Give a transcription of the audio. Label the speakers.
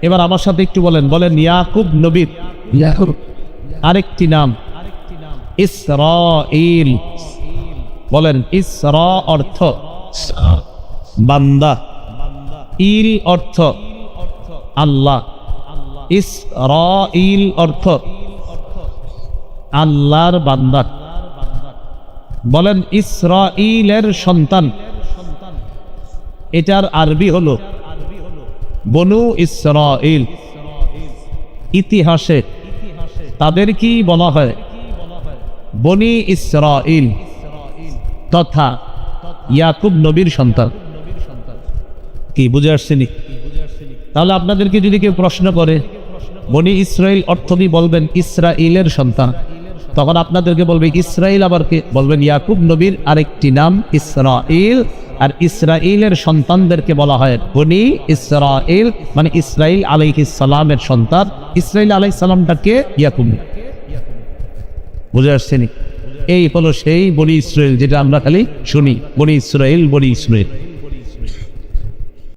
Speaker 1: এবার আমার সাথে একটু বলেন, ইয়াকুব নবীর আরেকটি নাম ইসরাঈল। বলেন, ইসরা অর্থ বান্দা, ইল অর্থ আল্লাহ, ইসরাঈল অর্থ আল্লাহর বান্দা। বলেন, ইসরাঈলের সন্তান, এটার আরবি হলো বনু ইসরাঈল। ইতিহাসে তাদের কি বলা হয়? বনি ইসরাঈল তথা ইয়াকুব নবীর সন্তান। কি বুঝে আসছেনি? তাহলে আপনাদেরকে যদি কেউ প্রশ্ন করে বনি ইসরাঈল অর্থ কি, বলবেন ইসরাঈলের সন্তান। তখন আপনাদেরকে বলবে ইসরাঈল আবার কে? বলবেন ইয়াকুব নবীর আরেকটি নাম ইসরাঈল। আর ইসরাঈলের সন্তানদেরকে বলা হয় বনি ইসরাঈল, মানে ইসরাঈল আলাইহিস সালামের সন্তান। ইসরাঈল আলাইহিস সালামটাকে ইয়াকুব। বুঝে আসছেনি? এই হলো সেই বনি ইসরাঈল যেটা আমরা খালি শুনি, বনি ইসরাঈল, বনি ইসরাঈল।